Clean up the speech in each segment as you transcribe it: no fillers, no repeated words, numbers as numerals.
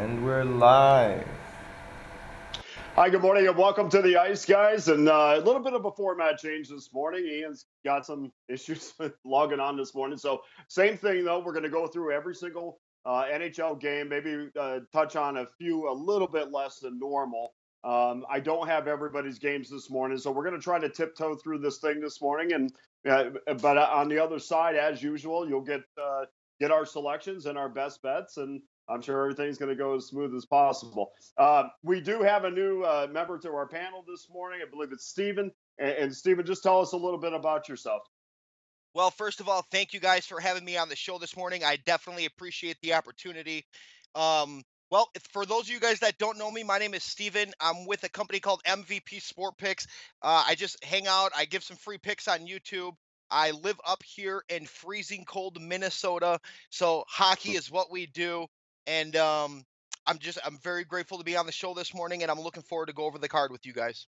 And we're live. Hi, good morning, and welcome to the Ice Guys. And a little bit of a format change this morning. Ian's got some issues with logging on this morning. So same thing, though. We're going to go through every single NHL game, maybe touch on a few a little bit less than normal. I don't have everybody's games this morning, so we're going to try to tiptoe through this thing this morning. And but on the other side, as usual, you'll get our selections and our best bets, and I'm sure everything's going to go as smooth as possible. We do have a new member to our panel this morning. I believe it's Steven. And Steven, just tell us a little bit about yourself. Well, first of all, thank you guys for having me on the show this morning. I definitely appreciate the opportunity. Well, for those of you guys that don't know me, my name is Steven. I'm with a company called MVP Sport Picks. I just hang out. I give some free picks on YouTube. I live up here in freezing cold Minnesota, so hockey is what we do. And I'm very grateful to be on the show this morning, and I'm looking forward to go over the card with you guys.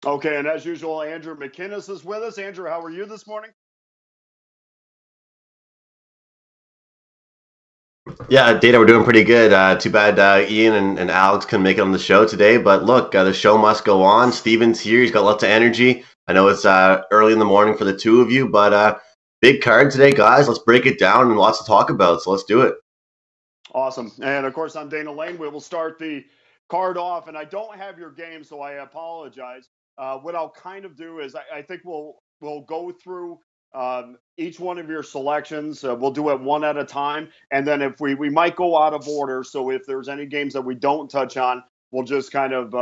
Okay, and as usual, Andrew McInnes is with us. Andrew, how are you this morning? Yeah, Data, we're doing pretty good. Too bad Ian and Alex couldn't make it on the show today. But look, the show must go on. Steven's here. He's got lots of energy. I know it's early in the morning for the two of you, but big card today, guys. Let's break it down and lots to talk about. So let's do it. Awesome. And, of course, I'm Dana Lane. We will start the card off. And I don't have your game, so I apologize. What I'll kind of do is I think we'll go through each one of your selections. We'll do it one at a time, and then if we might go out of order. So if there's any games that we don't touch on, we'll just kind of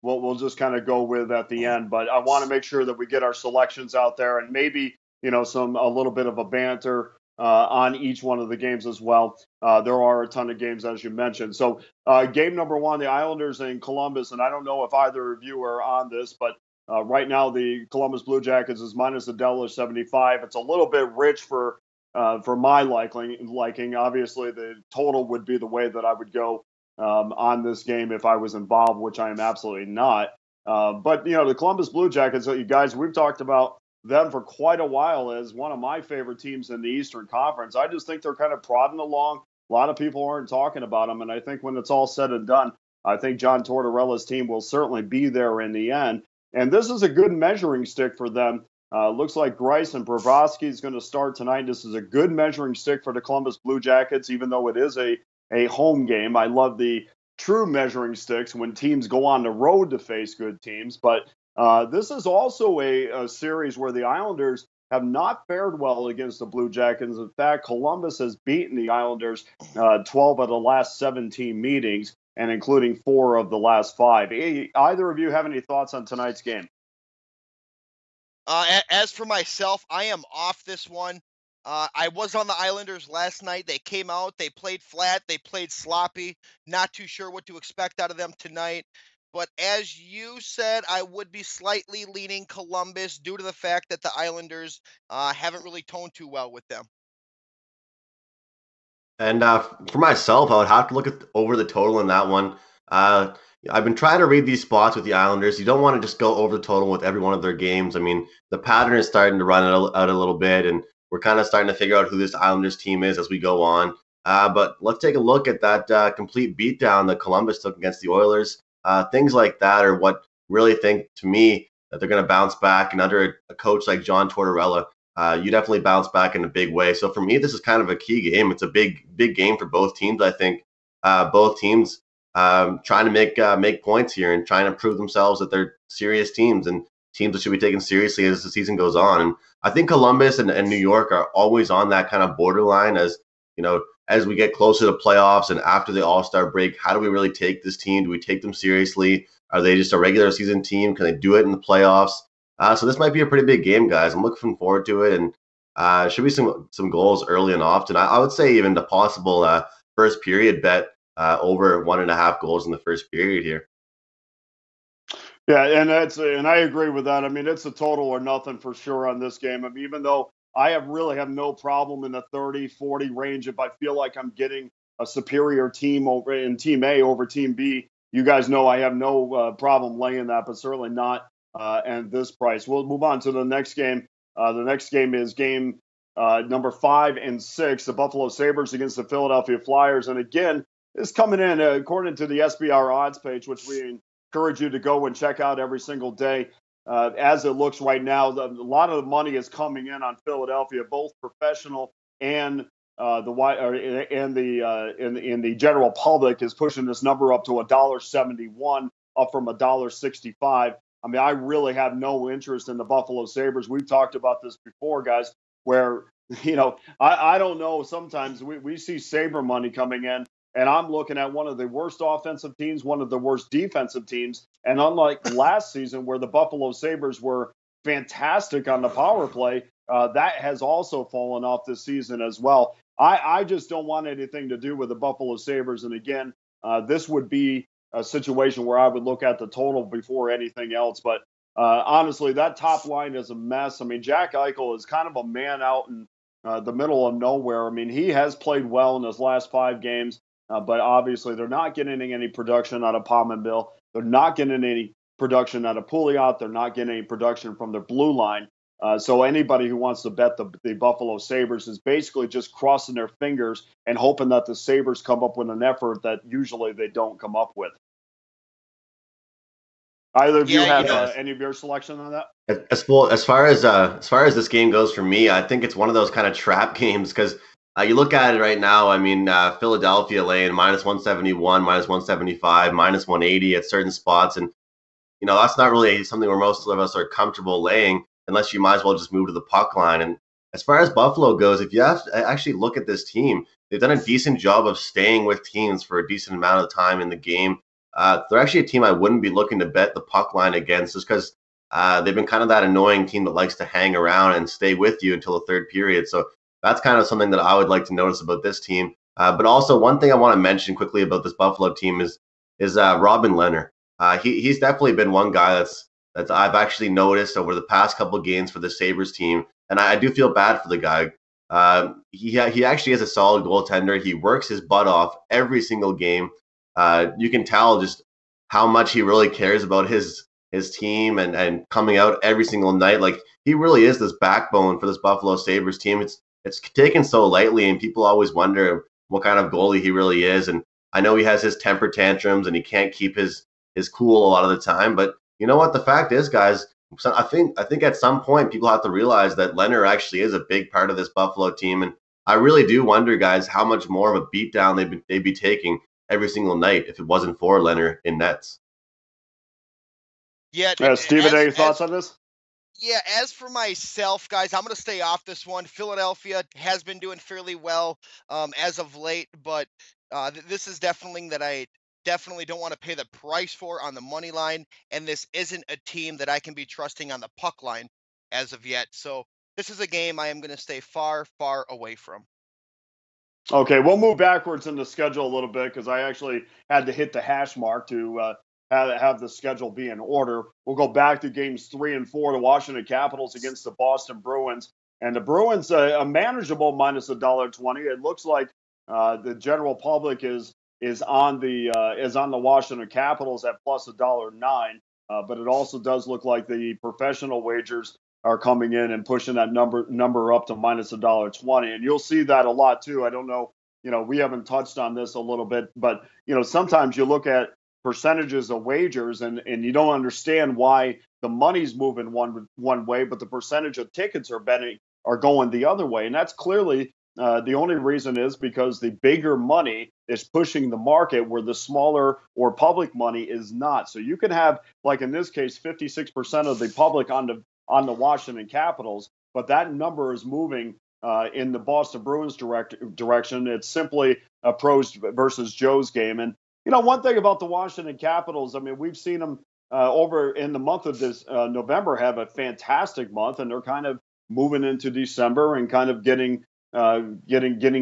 we'll just kind of go with at the end. But I want to make sure that we get our selections out there, and maybe a little bit of a banter on each one of the games as well. There are a ton of games, as you mentioned. So game number one, the Islanders in Columbus, and I don't know if either of you are on this, but right now, the Columbus Blue Jackets is minus $1.75. It's a little bit rich for my liking. Obviously, the total would be the way that I would go on this game if I was involved, which I am absolutely not. But the Columbus Blue Jackets, you guys, we've talked about them for quite a while as one of my favorite teams in the Eastern Conference. I just think they're kind of prodding along. A lot of people aren't talking about them, and I think when it's all said and done, I think John Tortorella's team will certainly be there in the end. And this is a good measuring stick for them. Looks like Greiss and Bobrovsky is going to start tonight. This is a good measuring stick for the Columbus Blue Jackets, even though it is a home game. I love the true measuring sticks when teams go on the road to face good teams. But this is also a series where the Islanders have not fared well against the Blue Jackets. In fact, Columbus has beaten the Islanders 12 of the last 17 meetings, and including 4 of the last 5. Either of you have any thoughts on tonight's game? As for myself, I am off this one. I was on the Islanders last night. They came out, they played flat, they played sloppy. Not too sure what to expect out of them tonight. But as you said, I would be slightly leaning Columbus due to the fact that the Islanders haven't really toned too well with them. And for myself, I would have to look over the total in that one. I've been trying to read these spots with the Islanders. You don't want to just go over the total with every one of their games. I mean, the pattern is starting to run out a little bit, and we're kind of starting to figure out who this Islanders team is as we go on. But let's take a look at that complete beatdown that Columbus took against the Oilers. Things like that are what really think, to me, that they're going to bounce back. And under a coach like John Tortorella, you definitely bounce back in a big way. So for me, this is kind of a key game. It's a big game for both teams. I think both teams trying to make points here and trying to prove themselves that they're serious teams and teams that should be taken seriously as the season goes on. And I think Columbus and New York are always on that kind of borderline as we get closer to playoffs and after the All-Star break. How do we really take this team? Do we take them seriously? Are they just a regular season team? Can they do it in the playoffs? So this might be a pretty big game, guys. I'm looking forward to it, and should be some goals early and often. I would say even the possible first period bet over 1.5 goals in the first period here. Yeah, and I agree with that. I mean, it's a total or nothing for sure on this game. I mean, even though I really have no problem in the 30-40 range if I feel like I'm getting a superior team over in Team A over Team B. You guys know I have no problem laying that, but certainly not and this price. We'll move on to the next game. The next game is game number 5 and 6, the Buffalo Sabres against the Philadelphia Flyers. And again, is coming in, according to the SBR odds page, which we encourage you to go and check out every single day. As it looks right now, a lot of the money is coming in on Philadelphia, both professional and in the general public is pushing this number up to $1.71, up from $1.65. I mean, I really have no interest in the Buffalo Sabres. We've talked about this before, guys, where, I don't know. Sometimes we see Sabre money coming in, and I'm looking at one of the worst offensive teams, one of the worst defensive teams. And unlike last season, where the Buffalo Sabres were fantastic on the power play, that has also fallen off this season as well. I just don't want anything to do with the Buffalo Sabres. And again, this would be a situation where I would look at the total before anything else. But honestly, that top line is a mess. I mean, Jack Eichel is kind of a man out in the middle of nowhere. I mean, he has played well in his last 5 games, but obviously they're not getting any production out of Pominville. They're not getting any production out of Pouliot. They're not getting any production from their blue line. So anybody who wants to bet the Buffalo Sabres is basically just crossing their fingers and hoping that the Sabres come up with an effort that usually they don't come up with. Either of you have any of your selection on that? As far as this game goes for me, I think it's one of those kind of trap games because you look at it right now. I mean, Philadelphia laying -171, -175, -180 at certain spots, and that's not really something where most of us are comfortable laying unless you might as well just move to the puck line. And as far as Buffalo goes, if you have to actually look at this team, they've done a decent job of staying with teams for a decent amount of time in the game. They're actually a team I wouldn't be looking to bet the puck line against just because they've been kind of that annoying team that likes to hang around and stay with you until the third period. So that's kind of something that I would like to notice about this team. But also one thing I want to mention quickly about this Buffalo team is Robin Lehner. He's definitely been one guy that I've actually noticed over the past couple of games for the Sabres team, and I do feel bad for the guy. He actually is a solid goaltender. He works his butt off every single game. You can tell just how much he really cares about his team and coming out every single night. Like, he really is this backbone for this Buffalo Sabres team. It's taken so lightly, and people always wonder what kind of goalie he really is. And I know he has his temper tantrums and he can't keep his cool a lot of the time, but you know what? The fact is, guys, I think at some point people have to realize that Lehner actually is a big part of this Buffalo team, and I really do wonder, guys, how much more of a beatdown they'd be taking every single night if it wasn't for Lehner in nets. Yeah, Steven, any thoughts on this? Yeah, as for myself, guys, I'm going to stay off this one. Philadelphia has been doing fairly well as of late, but this is definitely that I definitely don't want to pay the price for on the money line, and this isn't a team that I can be trusting on the puck line as of yet. So this is a game I am going to stay far, far away from. Okay, we'll move backwards in the schedule a little bit because I actually had to hit the hash mark to have the schedule be in order. We'll go back to games 3 and 4, the Washington Capitals against the Boston Bruins. And the Bruins, a manageable -$1.20. It looks like the general public is on the Washington Capitals at +$1.09, but it also does look like the professional wagers are coming in and pushing that number up to -$1.20, and you'll see that a lot too. I don't know, we haven't touched on this a little bit, but sometimes you look at percentages of wagers and you don't understand why the money's moving one way, but the percentage of tickets are going the other way, and that's clearly. The only reason is because the bigger money is pushing the market where the smaller or public money is not. So you can have, like in this case, 56% of the public on the Washington Capitals, but that number is moving in the Boston Bruins direction. It's simply a pros versus Joe's game. And, one thing about the Washington Capitals, I mean, we've seen them over in the month of this November have a fantastic month, and they're kind of moving into December and kind of getting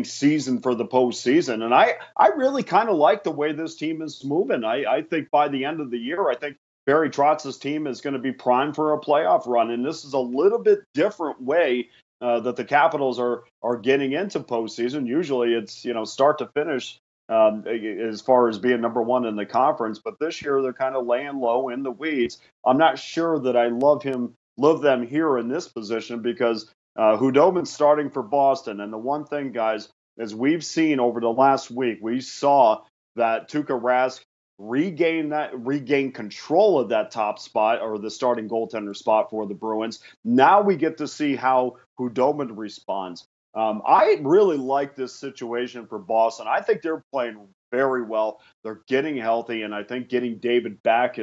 seasoned for the postseason. And I really kind of like the way this team is moving. I think by the end of the year, I think Barry Trotz's team is going to be primed for a playoff run. And this is a little bit different way that the Capitals are getting into postseason. Usually it's, start to finish as far as being number one in the conference. But this year they're kind of laying low in the weeds. I'm not sure that I love them here in this position because Hudobin's starting for Boston. And the one thing, guys, as we've seen over the last week, we saw that Tuukka Rask regain control of that top spot or the starting goaltender spot for the Bruins. Now we get to see how Hudobin responds. I really like this situation for Boston. I think they're playing very well. They're getting healthy, and I think getting David back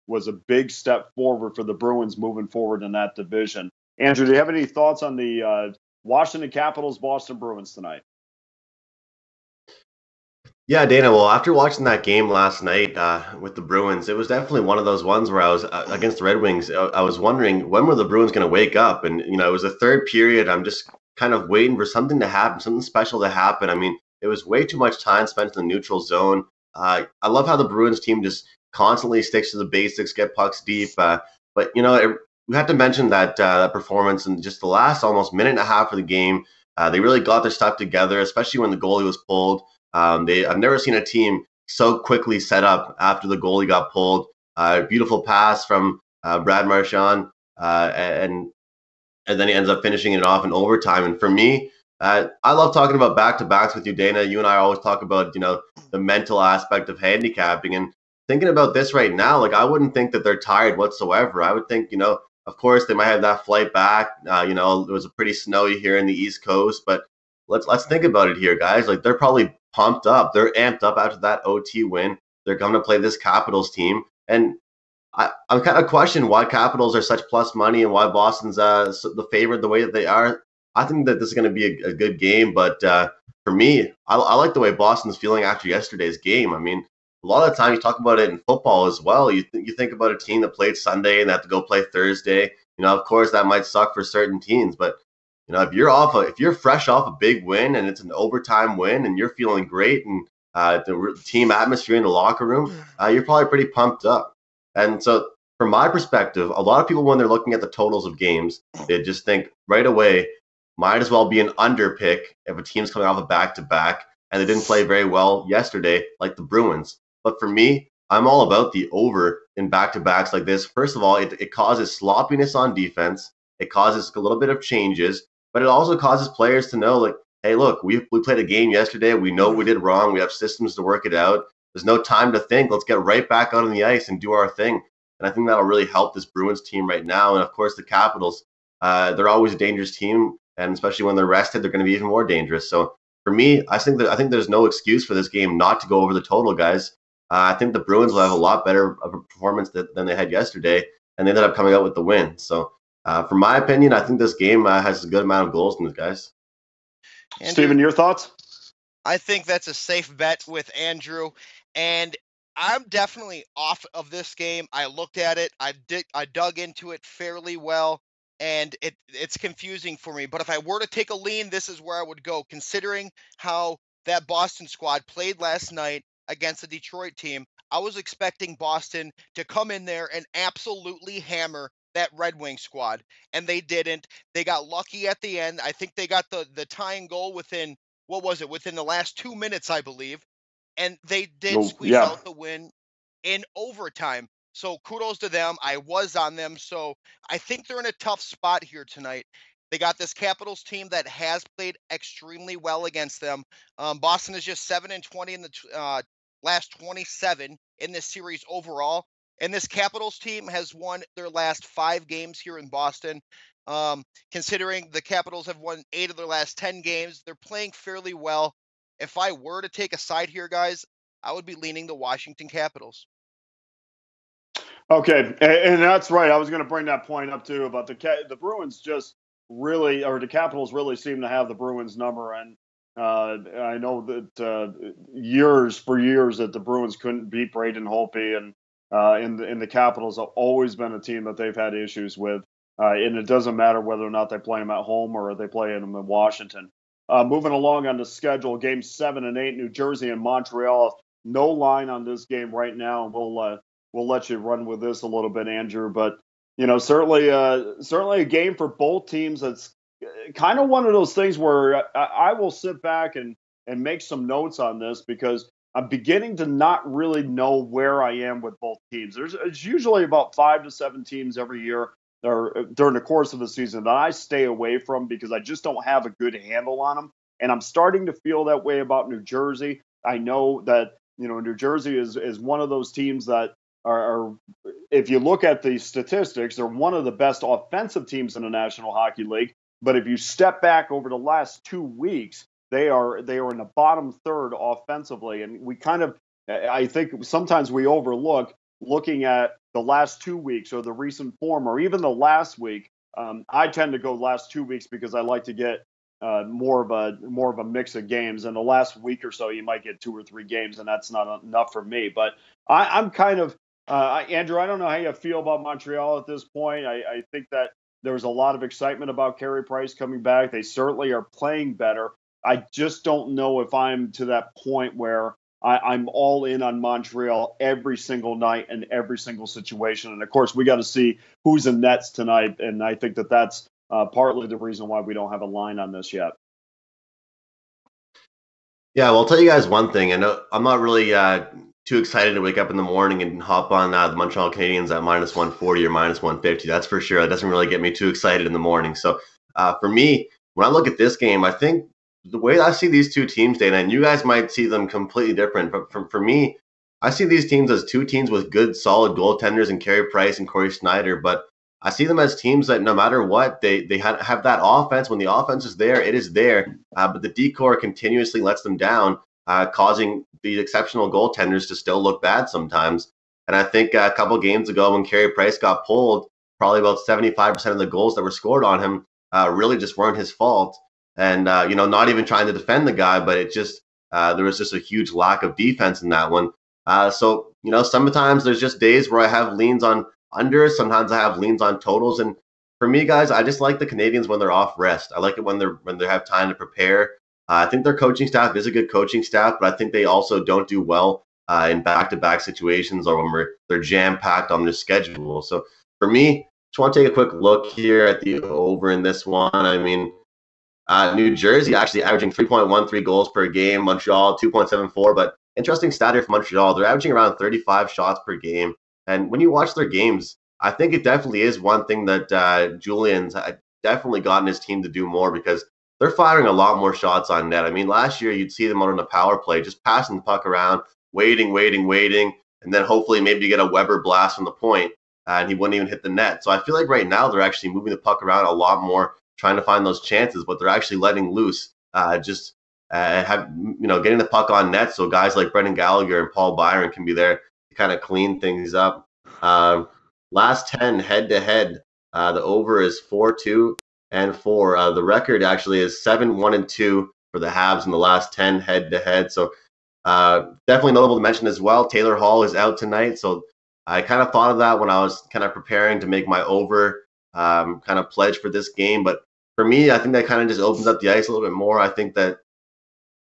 was a big step forward for the Bruins moving forward in that division. Andrew, do you have any thoughts on the Washington Capitals, Boston Bruins tonight? Yeah, Dana. Well, after watching that game last night with the Bruins, it was definitely one of those ones where I was against the Red Wings. I was wondering when were the Bruins going to wake up, and it was the third period. I'm just kind of waiting for something to happen, something special to happen. I mean, it was way too much time spent in the neutral zone. I love how the Bruins team just constantly sticks to the basics, get pucks deep. But we have to mention that performance in just the last almost minute and a half of the game. They really got their stuff together, especially when the goalie was pulled. I've never seen a team so quickly set up after the goalie got pulled. Beautiful pass from Brad Marchand, and then he ends up finishing it off in overtime. And for me, I love talking about back-to-backs with you, Dana. You and I always talk about the mental aspect of handicapping. And thinking about this right now, like I wouldn't think that they're tired whatsoever. I would think of course they might have that flight back. It was a pretty snowy here in the East Coast, but let's think about it here, guys. Like they're probably pumped up. They're amped up after that OT win. They're going to play this Capitals team. And I'm kind of questioning why Capitals are such plus money and why Boston's the favorite the way that they are. I think that this is going to be a good game. But for me, I like the way Boston's feeling after yesterday's game. I mean, a lot of the time you talk about it in football as well. You think about a team that played Sunday and they have to go play Thursday. Of course, that might suck for certain teams. But if you're fresh off a big win and it's an overtime win and you're feeling great and the team atmosphere in the locker room, you're probably pretty pumped up. And so from my perspective, a lot of people, when they're looking at the totals of games, they just think right away, might as well be an under pick if a team's coming off a back-to-back and they didn't play very well yesterday like the Bruins. But for me, I'm all about the over in back-to-backs like this. First of all, it causes sloppiness on defense. It causes a little bit of changes. But it also causes players to know, like, hey, look, we played a game yesterday. We know we did wrong. We have systems to work it out. There's no time to think. Let's get right back out on the ice and do our thing. And I think that'll really help this Bruins team right now. And, of course, the Capitals, they're always a dangerous team. And especially when they're rested, they're going to be even more dangerous. So for me, I think there's no excuse for this game not to go over the total, guys. I think the Bruins will have a lot better of a performance than they had yesterday. And they ended up coming out with the win. So from my opinion, I think this game has a good amount of goals in it, guys. Andrew, Steven, your thoughts? I think that's a safe bet with Andrew, and I'm definitely off of this game. I looked at it, I dug into it fairly well, and it's confusing for me. But if I were to take a lean, this is where I would go, considering how that Boston squad played last night against the Detroit team. I was expecting Boston to come in there and absolutely hammer that Red Wing squad, and they didn't. They got lucky at the end. I think they got the tying goal within the last 2 minutes, I believe, and they did squeeze out the win in overtime. So kudos to them. I was on them, so I think they're in a tough spot here tonight. They got this Capitals team that has played extremely well against them. Boston is just 7-20 in the last 27 in this series overall. And this Capitals team has won their last 5 games here in Boston. Considering the Capitals have won 8 of their last 10 games, they're playing fairly well. If I were to take a side here, guys, I would be leaning the Washington Capitals. Okay, and that's right. I was going to bring that point up too about the Bruins just really, or the Capitals really seem to have the Bruins number. And I know that years that the Bruins couldn't beat Braden Holtby, and in the Capitals have always been a team that they've had issues with. And it doesn't matter whether or not they play them at home or they play them in Washington. Moving along on the schedule, games 7 and 8, New Jersey and Montreal. No line on this game right now, and we'll let you run with this a little bit, Andrew. But certainly a game for both teams. That's kind of one of those things where I will sit back and make some notes on this, because I'm beginning to not really know where I am with both teams. It's usually about 5 to 7 teams every year or during the course of the season that I stay away from because I just don't have a good handle on them. And I'm starting to feel that way about New Jersey. I know that New Jersey is one of those teams that are, if you look at the statistics, they're one of the best offensive teams in the National Hockey League. But if you step back over the last 2 weeks, they are in the bottom third offensively, and I think sometimes we overlook looking at the last 2 weeks or the recent form or even the last week. I tend to go last 2 weeks because I like to get more of a mix of games. And the last week or so, you might get 2 or 3 games, and that's not enough for me. But I'm kind of Andrew. I don't know how you feel about Montreal at this point. I think that there's a lot of excitement about Carey Price coming back. They certainly are playing better. I just don't know if I'm to that point where I'm all in on Montreal every single night and every single situation. And of course, we got to see who's in nets tonight. And I think that that's partly the reason why we don't have a line on this yet. Yeah, well, I'll tell you guys one thing. I know I'm not really too excited to wake up in the morning and hop on the Montreal Canadiens at -140 or -150. That's for sure. It doesn't really get me too excited in the morning. So for me, when I look at this game, I think the way I see these two teams, Dana, and you guys might see them completely different, but for me, I see these teams as two teams with good, solid goaltenders in Carey Price and Corey Schneider, but I see them as teams that no matter what, they have that offense. When the offense is there, it is there, but the decor continuously lets them down, causing the exceptional goaltenders to still look bad sometimes. And I think a couple games ago when Carey Price got pulled, probably about 75% of the goals that were scored on him really just weren't his fault. And, not even trying to defend the guy, but it just, there was just a huge lack of defense in that one. So, sometimes there's just days where I have leans on under, sometimes I have leans on totals. And for me, guys, I just like the Canadiens when they're off rest. I like it when they have time to prepare. I think their coaching staff is a good coaching staff, but I think they also don't do well in back-to-back situations or when they're jam-packed on their schedule. So for me, just want to take a quick look here at the over in this one. I mean, New Jersey actually averaging 3.13 goals per game. Montreal 2.74. But interesting stat here for Montreal. They're averaging around 35 shots per game. And when you watch their games, I think it definitely is one thing that Julian's definitely gotten his team to do more because they're firing a lot more shots on net. I mean, last year you'd see them on a power play, just passing the puck around, waiting, and then hopefully maybe you get a Weber blast from the point, and he wouldn't even hit the net. So I feel like right now they're actually moving the puck around a lot more, trying to find those chances, but they're actually letting loose, getting the puck on net. So guys like Brendan Gallagher and Paul Byron can be there to kind of clean things up. Last 10 head-to-head, the over is 4-2 and 4. The record actually is 7-1-2 for the Habs in the last 10 head-to-head. So definitely notable to mention as well, Taylor Hall is out tonight. So I kind of thought of that when I was kind of preparing to make my over kind of pledge for this game. But for me, I think that kind of just opens up the ice a little bit more. I think that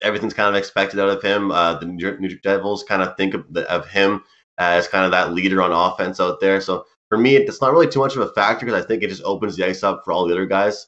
everything's kind of expected out of him. The New Devils kind of think of him as kind of that leader on offense out there. So for me, it's not really too much of a factor because I think it just opens the ice up for all the other guys.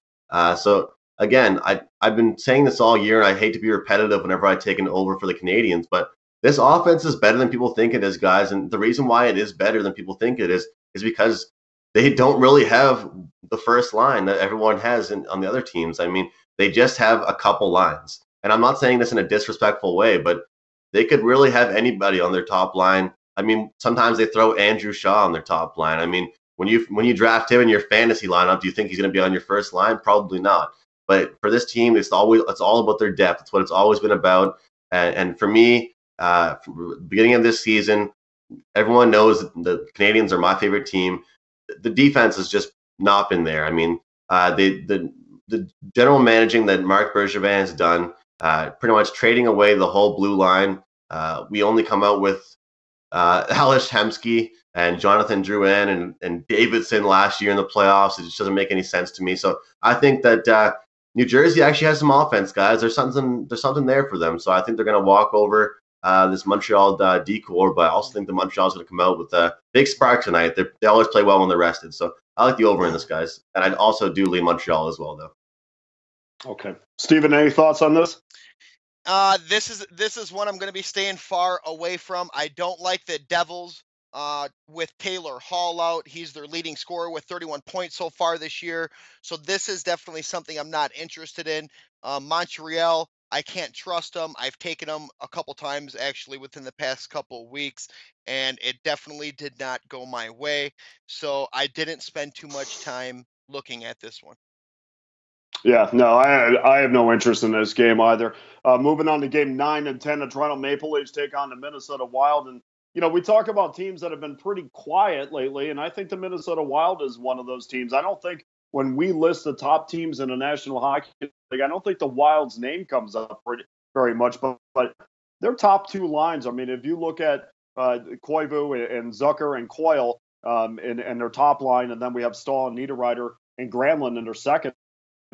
So again, I've been saying this all year, and I hate to be repetitive whenever I take an over for the Canadiens, but this offense is better than people think it is, guys. And the reason why it is better than people think it is because they don't really have the first line that everyone has on the other teams. I mean, they just have a couple lines. And I'm not saying this in a disrespectful way, but they could really have anybody on their top line. I mean, sometimes they throw Andrew Shaw on their top line. I mean, when you draft him in your fantasy lineup, do you think he's going to be on your first line? Probably not. But for this team, it's all about their depth. It's what it's always been about. And for me, from the beginning of this season, everyone knows the Canadiens are my favorite team. The defense has just not been there. I mean, the general managing that Marc Bergevin has done, pretty much trading away the whole blue line. We only come out with Ales Hemsky and Jonathan Drouin and Davidson last year in the playoffs. It just doesn't make any sense to me. So I think that New Jersey actually has some offense, guys. There's something there for them. So I think they're going to walk over this Montreal decor, but I also think the Montreal's going to come out with a big spark tonight. They always play well when they're rested. So I like the over in this, guys. And I also do lean Montreal as well, though. Okay. Steven, any thoughts on this? This is one I'm going to be staying far away from. I don't like the Devils with Taylor Hall out. He's their leading scorer with 31 points so far this year. So this is definitely something I'm not interested in. Montreal, I can't trust them. I've taken them a couple times actually within the past couple of weeks, and it definitely did not go my way. So I didn't spend too much time looking at this one. Yeah, no, I have no interest in this game either. Moving on to game 9 and 10, the Toronto Maple Leafs take on the Minnesota Wild. And, we talk about teams that have been pretty quiet lately, and I think the Minnesota Wild is one of those teams. I don't think when we list the top teams in the National Hockey League, I don't think the Wild's name comes up very much, but their top two lines, I mean, if you look at Koivu and Zucker and Coyle and their top line, and then we have Stahl and Niederreiter and Granlund in their second.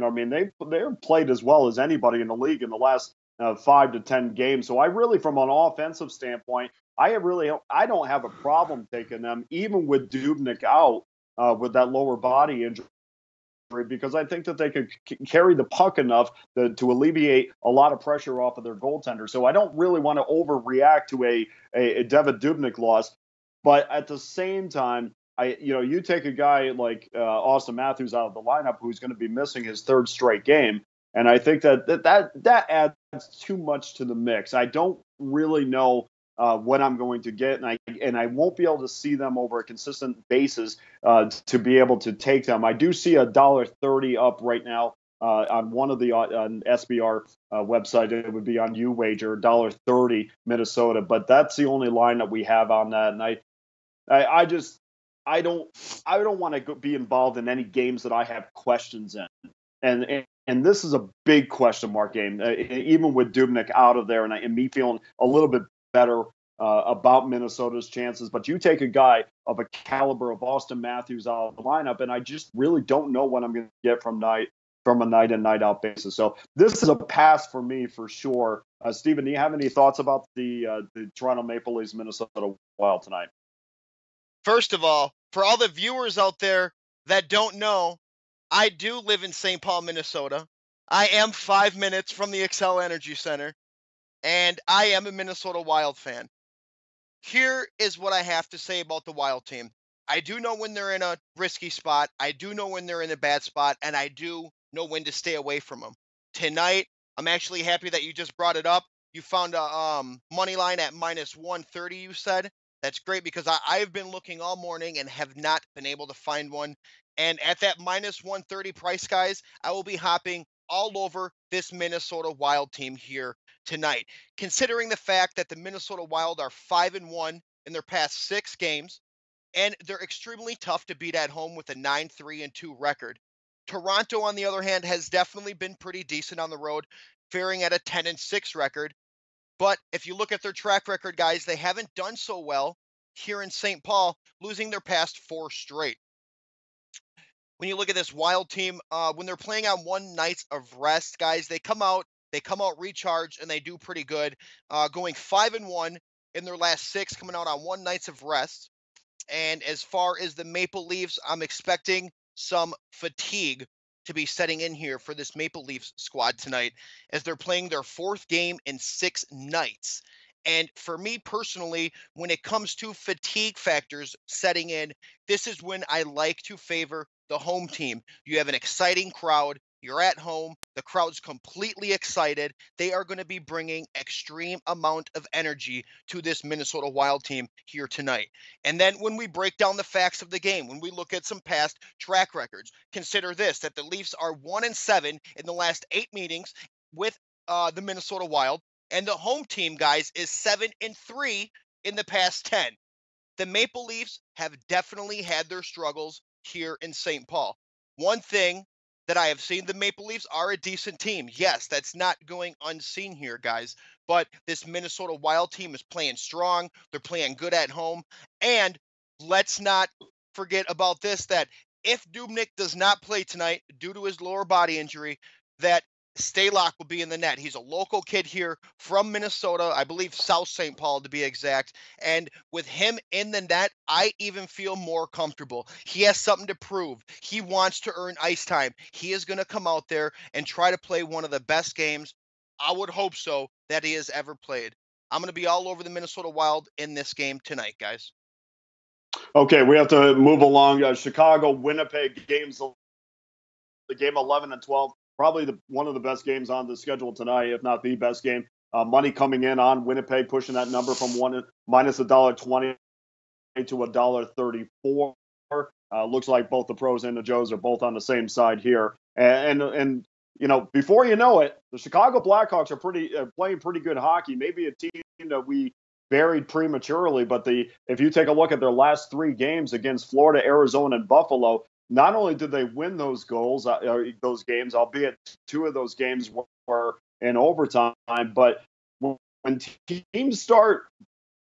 I mean, they're played as well as anybody in the league in the last 5 to 10 games. So I really, from an offensive standpoint, I don't have a problem taking them, even with Dubnyk out with that lower body injury, because I think that they could carry the puck enough to alleviate a lot of pressure off of their goaltender. So I don't really want to overreact to a Devid Dubnyk loss, but at the same time, you take a guy like Austin Matthews out of the lineup, who's going to be missing his third straight game, and I think that adds too much to the mix. I don't really know what I'm going to get, and I won't be able to see them over a consistent basis to be able to take them. I do see $1.30 up right now on one of the on SBR website. It would be on UWager, $1.30 Minnesota, but that's the only line that we have on that, and I don't want to be involved in any games that I have questions in, and this is a big question mark game, even with Dubnyk out of there, and me feeling a little bit better about Minnesota's chances. But you take a guy of a caliber of Austin Matthews out of the lineup, and I just really don't know what I'm going to get from a night in, night out basis. So this is a pass for me for sure. Steven, do you have any thoughts about the Toronto Maple Leafs Minnesota Wild tonight? First of all, for all the viewers out there that don't know, I do live in St. Paul, Minnesota. I am 5 minutes from the Xcel Energy Center, and I am a Minnesota Wild fan. Here is what I have to say about the Wild team. I do know when they're in a risky spot. I do know when they're in a bad spot, and I do know when to stay away from them. Tonight, I'm actually happy that you just brought it up. You found a money line at minus 130, you said. That's great, because I've been looking all morning and have not been able to find one. And at that minus 130 price, guys, I will be hopping all over this Minnesota Wild team here tonight. Considering the fact that the Minnesota Wild are 5-1 in their past 6 games, and they're extremely tough to beat at home with a 9-3-2 record. Toronto, on the other hand, has definitely been pretty decent on the road, faring at a 10-6 record. But if you look at their track record, guys, they haven't done so well here in St. Paul, losing their past 4 straight. When you look at this Wild team, when they're playing on one night of rest, guys, they come out recharged, and they do pretty good, going 5-1 in their last 6, coming out on one night of rest. And as far as the Maple Leafs, I'm expecting some fatigue to be setting in here for this Maple Leafs squad tonight, as they're playing their 4th game in 6 nights. And for me personally, when it comes to fatigue factors setting in, this is when I like to favor the home team. You have an exciting crowd. You're at home. The crowd's completely excited. They are going to be bringing extreme amount of energy to this Minnesota Wild team here tonight. And then when we break down the facts of the game, when we look at some past track records, consider this, that the Leafs are 1-7 in the last 8 meetings with the Minnesota Wild. And the home team, guys, is 7-3 in the past 10. The Maple Leafs have definitely had their struggles here in St. Paul. One thing that I have seen, the Maple Leafs are a decent team. Yes, that's not going unseen here, guys. But this Minnesota Wild team is playing strong. They're playing good at home. And let's not forget about this, that if Dubnyk does not play tonight due to his lower body injury, that Stalock will be in the net. He's a local kid here from Minnesota, I believe South St. Paul to be exact. And with him in the net, I even feel more comfortable. He has something to prove. He wants to earn ice time. He is going to come out there and try to play one of the best games, I would hope so, that he has ever played. I'm going to be all over the Minnesota Wild in this game tonight, guys. Okay, we have to move along. Chicago, Winnipeg games, the game 11 and 12. probably one of the best games on the schedule tonight, if not the best game. Money coming in on Winnipeg, pushing that number from minus $1.20 to $1.34. Looks like both the pros and the Joes are both on the same side here. And before you know it, the Chicago Blackhawks are playing pretty good hockey. Maybe a team that we buried prematurely, but if you take a look at their last 3 games against Florida, Arizona, and Buffalo, not only did they win those games, albeit 2 of those games were in overtime, but when teams start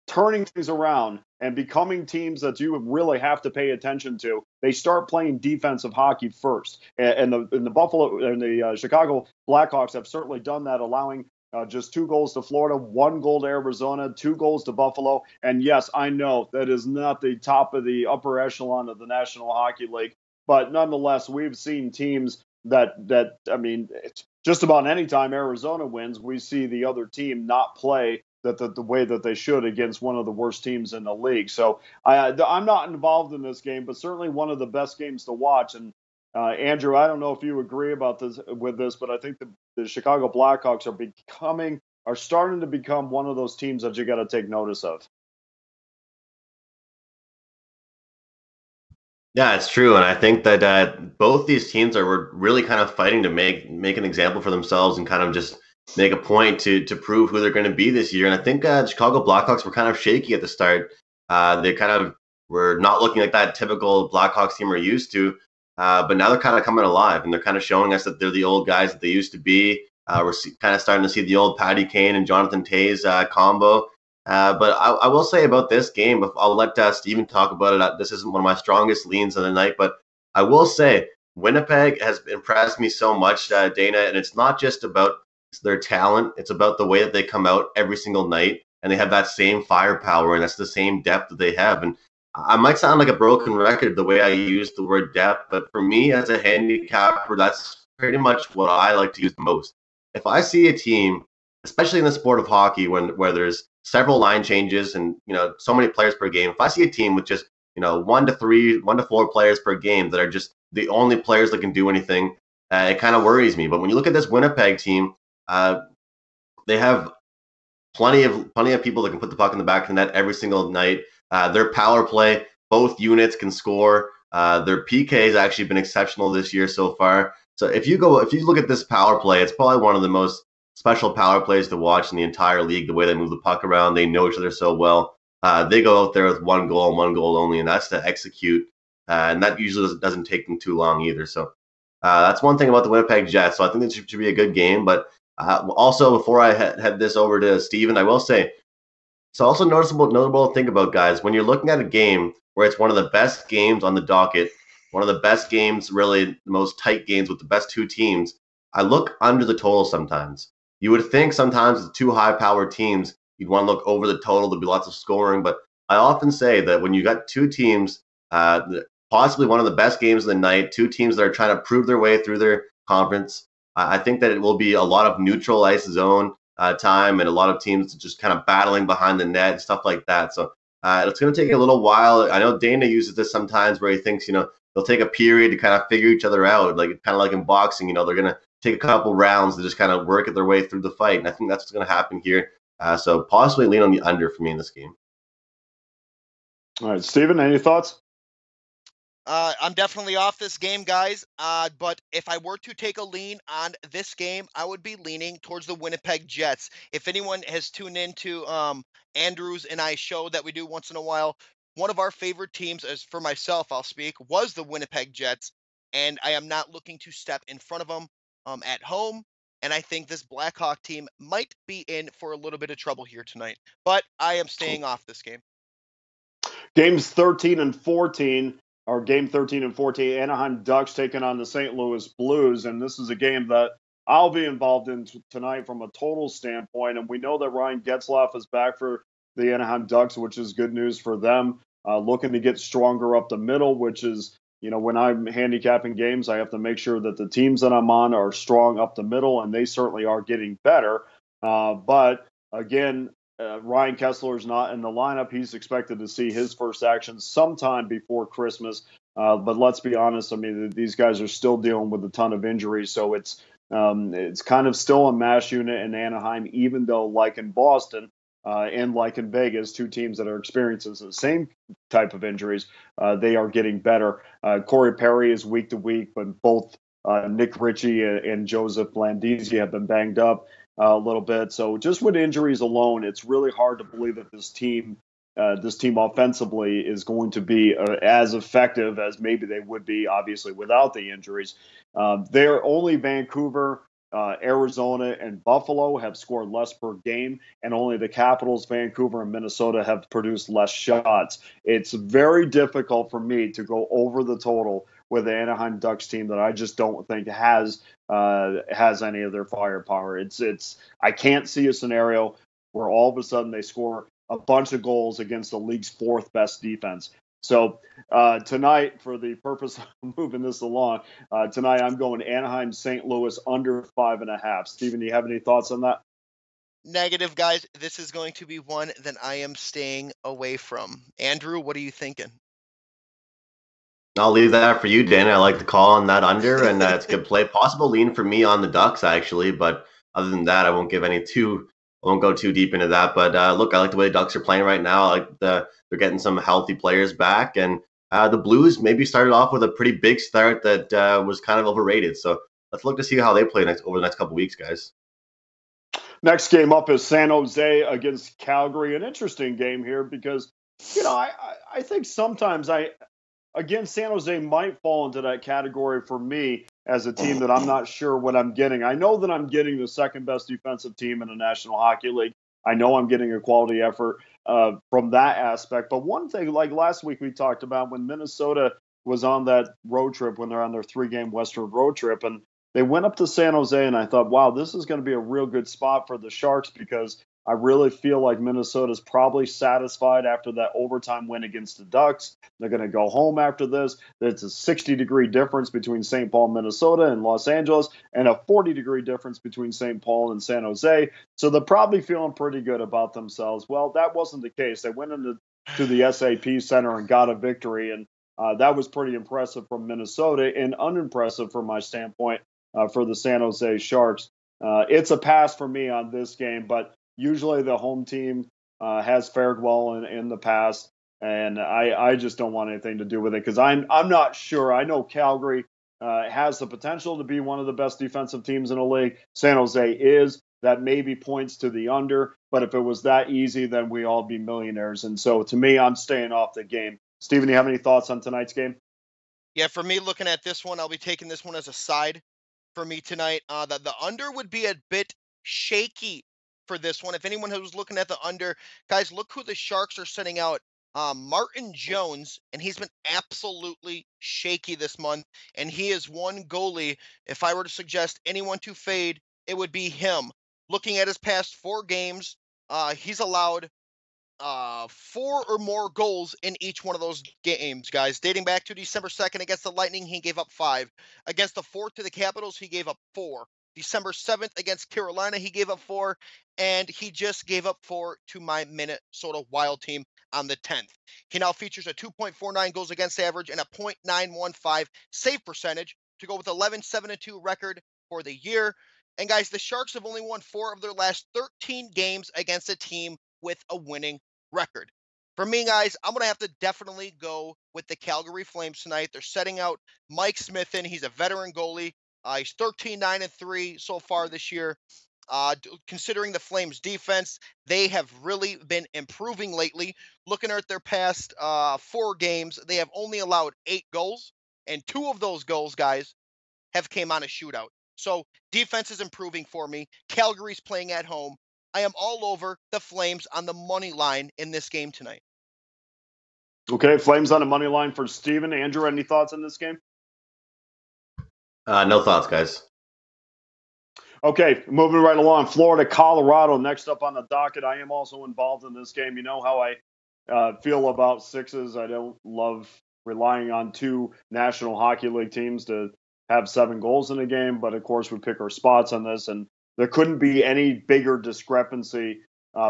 turning things around and becoming teams that you really have to pay attention to, they start playing defensive hockey first. And the Buffalo and the Chicago Blackhawks have certainly done that, allowing just 2 goals to Florida, 1 goal to Arizona, 2 goals to Buffalo. And yes, I know that is not the top of the upper echelon of the National Hockey League, but nonetheless, we've seen teams that I mean, it's just about any time Arizona wins, we see the other team not play the way that they should against one of the worst teams in the league. So I'm not involved in this game, but certainly one of the best games to watch. And Andrew, I don't know if you agree with this, but I think the Chicago Blackhawks are starting to become one of those teams that you got to take notice of. Yeah, it's true, and I think that both these teams are really kind of fighting to make an example for themselves and kind of just make a point to prove who they're going to be this year. And I think the Chicago Blackhawks were kind of shaky at the start. They kind of were not looking like that typical Blackhawks team we're used to, but now they're kind of coming alive, and they're kind of showing us that they're the old guys that they used to be. We're kind of starting to see the old Patty Kane and Jonathan Toews combo. But I will say about this game, I'll let Steven talk about it. This isn't one of my strongest leans of the night, but I will say Winnipeg has impressed me so much, Dana, and it's not just about their talent. It's about the way that they come out every single night, and they have that same firepower, and that's the same depth that they have. And I might sound like a broken record the way I use the word depth, but for me as a handicapper, that's pretty much what I like to use the most. If I see a team, especially in the sport of hockey, where there's several line changes and so many players per game, if I see a team with just 1 to 3, 1 to 4 players per game that are just the only players that can do anything, it kind of worries me. But when you look at this Winnipeg team, they have plenty of people that can put the puck in the back of the net every single night. Their power play, both units can score. Their PK has actually been exceptional this year so far. So if you look at this power play, it's probably one of the most special power plays to watch in the entire league. The way they move the puck around, they know each other so well. They go out there with 1 goal and 1 goal only, and that's to execute. And that usually doesn't take them too long either. So that's one thing about the Winnipeg Jets. So I think this should be a good game. But also, before I head this over to Steven, I will say it's also notable to think about, guys, when you're looking at a game where it's one of the best games on the docket, one of the best games, really the most tight games with the best 2 teams, I look under the total sometimes. You would think sometimes with 2 high-powered teams, you'd want to look over the total. There'd be lots of scoring, but I often say that when you got 2 teams, possibly one of the best games of the night, 2 teams that are trying to prove their way through their conference, I think that it will be a lot of neutral ice zone time and a lot of teams just kind of battling behind the net and stuff like that. So it's going to take a little while. I know Dana uses this sometimes where he thinks, they'll take a period to kind of figure each other out, kind of like in boxing. They're going to take a couple rounds to just kind of work their way through the fight. And I think that's what's going to happen here. So possibly lean on the under for me in this game. All right, Steven, any thoughts? I'm definitely off this game, guys. But if I were to take a lean on this game, I would be leaning towards the Winnipeg Jets. If anyone has tuned into Andrew's and I show that we do once in a while, one of our favorite teams, as for myself, I'll speak, was the Winnipeg Jets, and I am not looking to step in front of them at home. And I think this Blackhawk team might be in for a little bit of trouble here tonight. But I am staying off this game. Games 13 and 14. Our game 13 and 14, Anaheim Ducks taking on the St. Louis Blues. And this is a game that I'll be involved in tonight from a total standpoint. And we know that Ryan Getzlaf is back for the Anaheim Ducks, which is good news for them. Looking to get stronger up the middle, which is, when I'm handicapping games, I have to make sure that the teams that I'm on are strong up the middle, and they certainly are getting better. But again, Ryan Kessler is not in the lineup. He's expected to see his first action sometime before Christmas. But let's be honest. I mean, these guys are still dealing with a ton of injuries. So it's It's kind of still a mash unit in Anaheim, even though, like in Boston and like in Vegas, two teams that are experiencing the same type of injuries, they are getting better. Corey Perry is week to week, but both Nick Ritchie and Joseph Landisi have been banged up a little bit. So just with injuries alone, it's really hard to believe that this team offensively is going to be as effective as maybe they would be, obviously, without the injuries. They're only Vancouver, Arizona, and Buffalo have scored less per game, and only the Capitals, Vancouver, and Minnesota have produced less shots. It's very difficult for me to go over the total with the Anaheim Ducks team that I just don't think has any of their firepower. I can't see a scenario where all of a sudden they score a bunch of goals against the league's fourth best defense. So tonight, for the purpose of moving this along, tonight I'm going Anaheim, St. Louis under 5.5. Steven, do you have any thoughts on that? Negative, guys. This is going to be one that I am staying away from. Andrew, what are you thinking? I'll leave that for you, Dan. I like the call on that under, and it's a good play. Possible lean for me on the Ducks, actually, but other than that, I won't go too deep into that. But look, I like the way the Ducks are playing right now. I like they're getting some healthy players back, and the Blues maybe started off with a pretty big start that was kind of overrated. So let's look to see how they play over the next couple weeks, guys. Next game up is San Jose against Calgary. An interesting game here because, I think sometimes again, San Jose might fall into that category for me as a team that I'm not sure what I'm getting. I know that I'm getting the second best defensive team in the National Hockey League. I know I'm getting a quality effort from that aspect. But one thing, like last week we talked about when Minnesota was on that road trip, when they're on their 3-game Western road trip, and they went up to San Jose, and I thought, wow, this is going to be a real good spot for the Sharks because I really feel like Minnesota's probably satisfied after that overtime win against the Ducks. They're going to go home after this. It's a 60-degree difference between St. Paul, Minnesota, and Los Angeles, and a 40-degree difference between St. Paul and San Jose. So they're probably feeling pretty good about themselves. Well, that wasn't the case. They went into the SAP Center and got a victory, and that was pretty impressive from Minnesota and unimpressive from my standpoint for the San Jose Sharks. It's a pass for me on this game, but usually the home team has fared well in the past, and I just don't want anything to do with it because I'm not sure. I know Calgary has the potential to be one of the best defensive teams in the league. San Jose is. That maybe points to the under, but if it was that easy, then we all be millionaires. And so to me, I'm staying off the game. Steven, do you have any thoughts on tonight's game? Yeah, for me, looking at this one, I'll be taking this one as a side for me tonight. The under would be a bit shaky for this one. If anyone who's looking at the under, guys, look who the Sharks are sending out. Martin Jones, and he's been absolutely shaky this month, and he is one goalie. If I were to suggest anyone to fade, it would be him. Looking at his past 4 games, he's allowed 4 or more goals in each one of those games, guys. Dating back to December 2nd against the Lightning, he gave up 5. Against the 4th to the Capitals, he gave up 4. December 7th against Carolina, he gave up 4. And he just gave up 4 to my Minnesota Wild team on the 10th. He now features a 2.49 goals against average and a .915 save percentage to go with 11-7-2 record for the year. And guys, the Sharks have only won 4 of their last 13 games against a team with a winning record. For me, guys, I'm going to have to definitely go with the Calgary Flames tonight. They're setting out Mike Smith in. He's a veteran goalie. He's 13-9-3 so far this year. Considering the Flames defense, they have really been improving lately. Looking at their past 4 games, they have only allowed 8 goals, and 2 of those goals, guys, have came on a shootout. So defense is improving for me. Calgary's playing at home. I am all over the Flames on the money line in this game tonight. Okay, Flames on the money line for Steven. Andrew, any thoughts on this game? No thoughts, guys. Okay, moving right along. Florida, Colorado, next up on the docket. I am also involved in this game. You know how I feel about sixes. I don't love relying on 2 National Hockey League teams to have 7 goals in a game, but of course we pick our spots on this, and there couldn't be any bigger discrepancy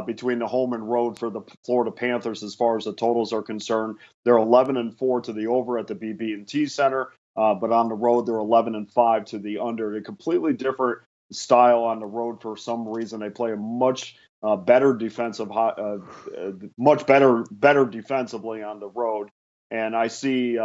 between the home and road for the Florida Panthers as far as the totals are concerned. They're 11-4 to the over at the BB&T Center. but on the road they're 11-5 to the under. A completely different style on the road for some reason. They play a much better defensive, much better defensively on the road. And I see,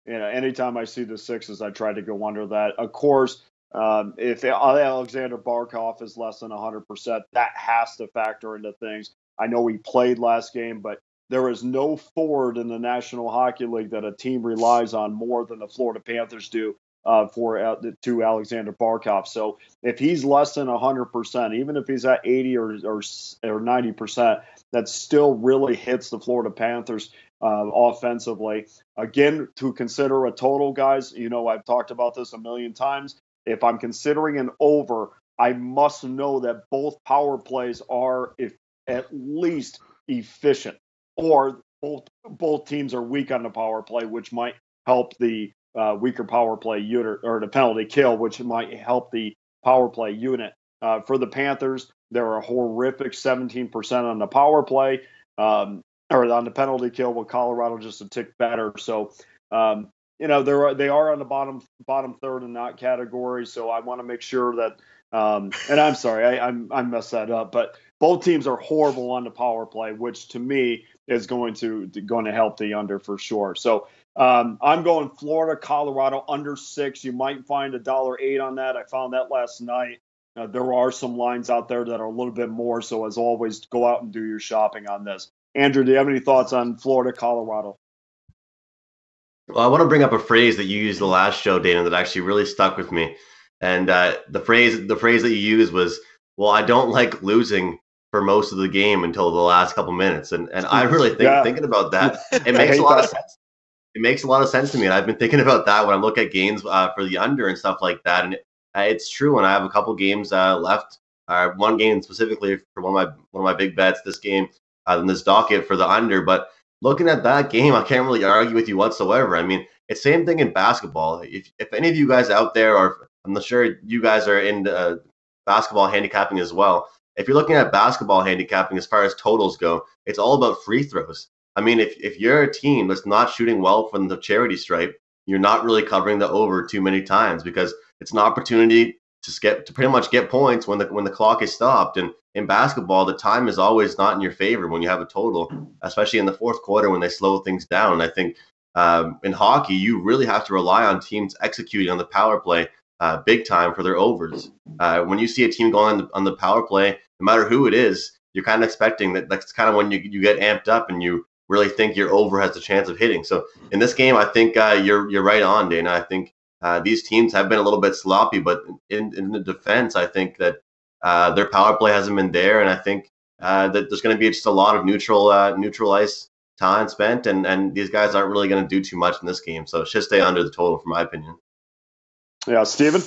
anytime I see the sixes, I try to go under that. Of course, if Alexander Barkov is less than 100%, that has to factor into things. I know he played last game, but there is no forward in the National Hockey League that a team relies on more than the Florida Panthers do to Alexander Barkov. So if he's less than 100%, even if he's at 80 or 90%, that still really hits the Florida Panthers offensively. Again, to consider a total, guys, I've talked about this a million times. If I'm considering an over, I must know that both power plays are at least efficient, or both teams are weak on the power play, which might help the weaker power play unit, or the penalty kill, which might help the power play unit. For the Panthers, they're a horrific 17% on the power play, or on the penalty kill, with Colorado just a tick better. So, they are on the bottom third in that category. So I want to make sure that, and I'm sorry, I messed that up, but both teams are horrible on the power play, which to me is going to help the under for sure. So I'm going Florida, Colorado under 6. You might find $1.08 on that. I found that last night. There are some lines out there that are a little bit more. So as always, go out and do your shopping on this. Andrew, do you have any thoughts on Florida, Colorado? Well, I want to bring up a phrase that you used the last show, Dana, that actually really stuck with me. And the phrase that you used was, "Well, I don't like losing for most of the game until the last couple minutes." And I really thinking about that, it makes a lot of sense. It makes a lot of sense to me. And I've been thinking about that when I look at games for the under and stuff like that. And it's true. And I have a couple games left. One game specifically for one of my big bets this game in this docket for the under. But looking at that game, I can't really argue with you whatsoever. I mean, it's the same thing in basketball. If any of you guys out there, or I'm not sure you guys are in basketball handicapping as well. If you're looking at basketball handicapping as far as totals go, it's all about free throws. I mean, if you're a team that's not shooting well from the charity stripe, you're not really covering the over too many times, because it's an opportunity to pretty much get points when the clock is stopped. And in basketball, the time is always not in your favor when you have a total, especially in the fourth quarter when they slow things down. And I think in hockey, you really have to rely on teams executing on the power play big time for their overs. When you see a team going on the power play, no matter who it is, you're kind of expecting that's kind of when you get amped up and you really think your over has a chance of hitting. So in this game, I think you're right on, Dana. I think these teams have been a little bit sloppy, but in the defense, I think that their power play hasn't been there, and I think that there's going to be just a lot of neutral ice time spent, and these guys aren't really going to do too much in this game. So it should stay under the total, for my opinion. Yeah, Steven?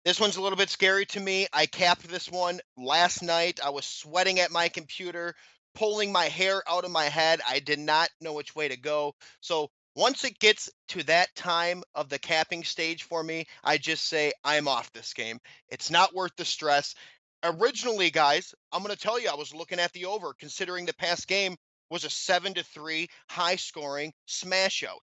This one's a little bit scary to me. I capped this one last night. I was sweating at my computer, pulling my hair out of my head. I did not know which way to go. So once it gets to that time of the capping stage for me, I just say I'm off this game. It's not worth the stress. Originally, guys, I'm going to tell you, I was looking at the over, considering the past game was a 7-3 high-scoring smash-out.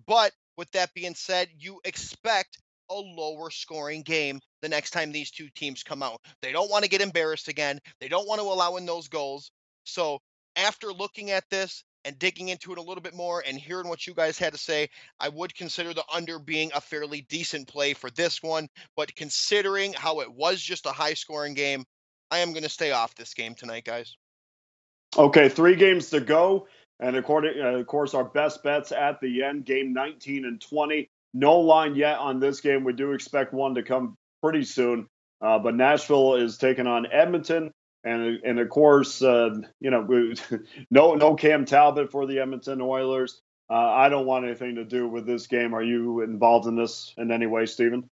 But with that being said, you expect a lower scoring game the next time these two teams come out. They don't want to get embarrassed again. They don't want to allow in those goals. So after looking at this and digging into it a little bit more and hearing what you guys had to say, I would consider the under being a fairly decent play for this one. But considering how it was just a high scoring game, I am going to stay off this game tonight, guys. Okay, 3 games to go. And of course, our best bets at the end, game 19 and 20. No line yet on this game. We do expect one to come pretty soon. But Nashville is taking on Edmonton. And of course, no Cam Talbot for the Edmonton Oilers. I don't want anything to do with this game. Are you involved in this in any way, Steven?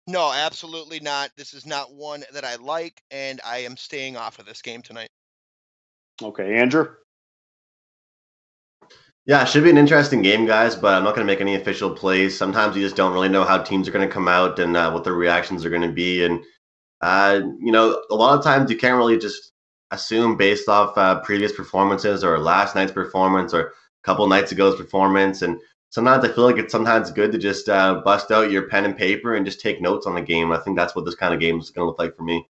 No, absolutely not. This is not one that I like, and I am staying off of this game tonight. Okay, Andrew? Yeah, it should be an interesting game, guys, but I'm not going to make any official plays. Sometimes you just don't really know how teams are going to come out and what their reactions are going to be. And, a lot of times you can't really just assume based off previous performances or last night's performance or a couple nights ago's performance. And sometimes I feel like it's sometimes good to just bust out your pen and paper and just take notes on the game. I think that's what this kind of game is going to look like for me.